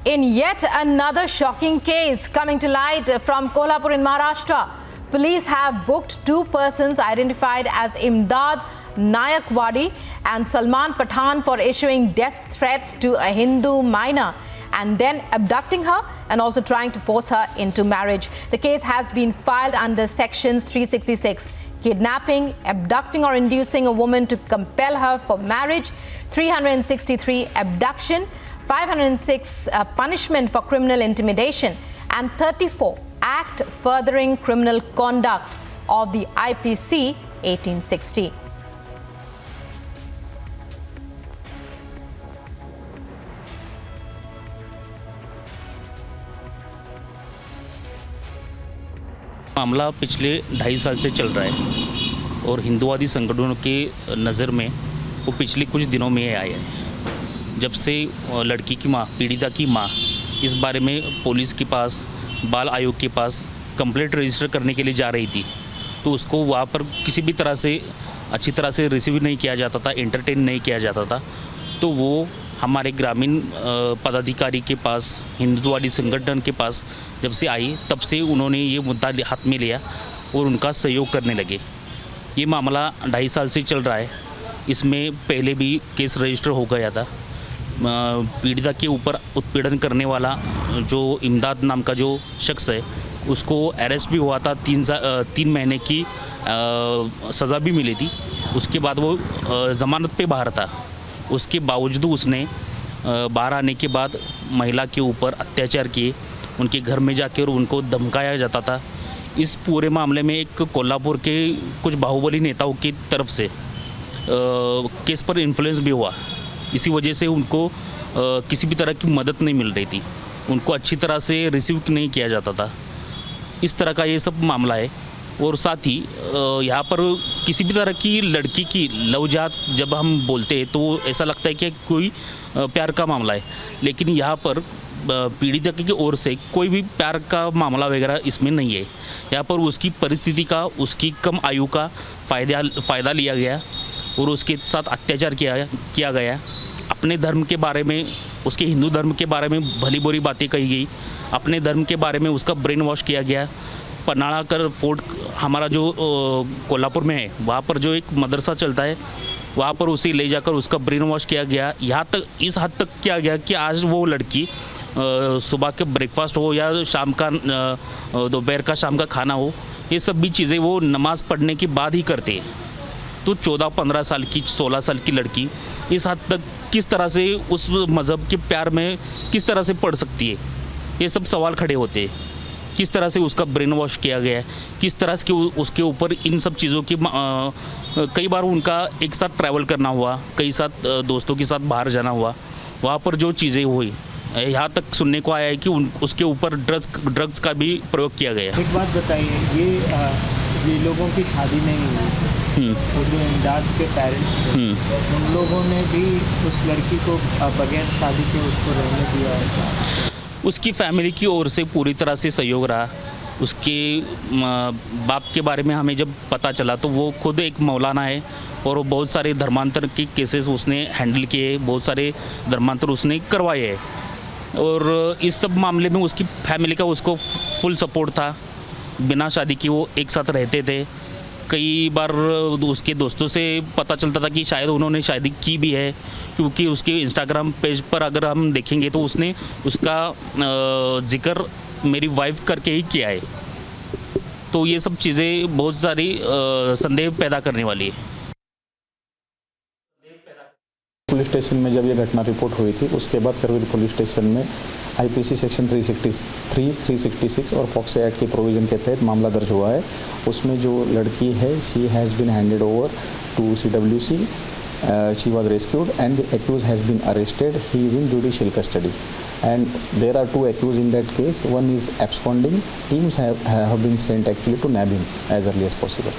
In yet another shocking case coming to light from Kolhapur in Maharashtra, police have booked two persons identified as Imdad Nayakwadi and Salman Pathan for issuing death threats to a Hindu minor and then abducting her and also trying to force her into marriage. The case has been filed under sections 366, kidnapping, abducting or inducing a woman to compel her for marriage, 363 abduction, 506 punishment for criminal intimidation, and 34 act furthering criminal conduct of the IPC 1860. मामला पिछले 2.5 साल से चल रहा है और हिंदुवादी संगठनों के नज़र में वो पिछले कुछ दिनों में आया है। जब से लड़की की माँ, पीड़िता की माँ इस बारे में पुलिस के पास, बाल आयोग के पास कंप्लेंट रजिस्टर करने के लिए जा रही थी, तो उसको वहाँ पर किसी भी तरह से अच्छी तरह से रिसीव नहीं किया जाता था, एंटरटेन नहीं किया जाता था। तो वो हमारे ग्रामीण पदाधिकारी के पास, हिंदुवादी संगठन के पास जब से आई, तब से उन्होंने ये मुद्दा हाथ में लिया और उनका सहयोग करने लगे। ये मामला 2.5 साल से चल रहा है। इसमें पहले भी केस रजिस्टर हो गया था। पीड़िता के ऊपर उत्पीड़न करने वाला जो इमदाद नाम का जो शख्स है, उसको अरेस्ट भी हुआ था। 3 महीने की सज़ा भी मिली थी। उसके बाद वो ज़मानत पे बाहर था। उसके बावजूद उसने बाहर आने के बाद महिला के ऊपर अत्याचार किए, उनके घर में जाकर उनको धमकाया जाता था। इस पूरे मामले में एक कोल्हापुर के कुछ बाहुबली नेताओं की तरफ से केस पर इन्फ्लुएंस भी हुआ। इसी वजह से उनको किसी भी तरह की मदद नहीं मिल रही थी, उनको अच्छी तरह से रिसीव नहीं किया जाता था। इस तरह का ये सब मामला है। और साथ ही यहाँ पर किसी भी तरह की लड़की की लवजात जब हम बोलते हैं तो ऐसा लगता है कि कोई प्यार का मामला है, लेकिन यहाँ पर पीड़िता की ओर से कोई भी प्यार का मामला वगैरह इसमें नहीं है। यहाँ पर उसकी परिस्थिति का, उसकी कम आयु का फ़ायदा लिया गया और उसके साथ अत्याचार किया गया। अपने धर्म के बारे में, उसके हिंदू धर्म के बारे में भली बुरी बातें कही गई। अपने धर्म के बारे में उसका ब्रेन वॉश किया गया। पन्हाड़ा कर फोर्ट हमारा जो कोल्हापुर में है, वहाँ पर जो एक मदरसा चलता है, वहाँ पर उसे ले जाकर उसका ब्रेन वॉश किया गया। यहाँ तक, इस हद तक किया गया कि आज वो लड़की सुबह के ब्रेकफास्ट हो या शाम का, दोपहर का, शाम का खाना हो, ये सब भी चीज़ें वो नमाज़ पढ़ने के बाद ही करते हैं। तो 14-15 साल की, 16 साल की लड़की इस हद तक किस तरह से उस मज़हब के प्यार में किस तरह से पढ़ सकती है? ये सब सवाल खड़े होते हैं। किस तरह से उसका ब्रेन वॉश किया गया है, किस तरह से उसके ऊपर इन सब चीज़ों की कई बार उनका एक साथ ट्रैवल करना हुआ, कई साथ दोस्तों के साथ बाहर जाना हुआ। वहाँ पर जो चीज़ें हुई, यहाँ तक सुनने को आया है कि उसके ऊपर ड्रग्स का भी प्रयोग किया गया। एक बात बताइए, ये लोगों की शादी नहीं हुई, तो जो इमदाद के पेरेंट्स थे, उन लोगों ने भी उस लड़की को बगैर शादी के उसको रहने दिया है? उसकी फैमिली की ओर से पूरी तरह से सहयोग रहा। उसके बाप के बारे में हमें जब पता चला तो वो खुद एक मौलाना है और वो बहुत सारे धर्मांतर के केसेस उसने हैंडल किए, बहुत सारे धर्मांतर उसने करवाए हैं। और इस सब मामले में उसकी फैमिली का उसको फुल सपोर्ट था। बिना शादी के वो एक साथ रहते थे। कई बार उसके दोस्तों से पता चलता था कि शायद उन्होंने शादी की भी है, क्योंकि उसके इंस्टाग्राम पेज पर अगर हम देखेंगे तो उसने उसका जिक्र मेरी वाइफ करके ही किया है। तो ये सब चीज़ें बहुत सारी संदेह पैदा करने वाली है। पुलिस स्टेशन में जब ये घटना रिपोर्ट हुई थी, उसके बाद करवीर पुलिस स्टेशन में आईपीसी सेक्शन 363, 366 और पॉक्सो एक्ट के प्रोविज़न के तहत मामला दर्ज हुआ है। उसमें जो लड़की है, she has been handed over to CWC. She was rescued and the accused has been arrested. He is in judicial custody. And there are 2 accused in that case. One is absconding. Teams have been sent actually to nab him as early as possible.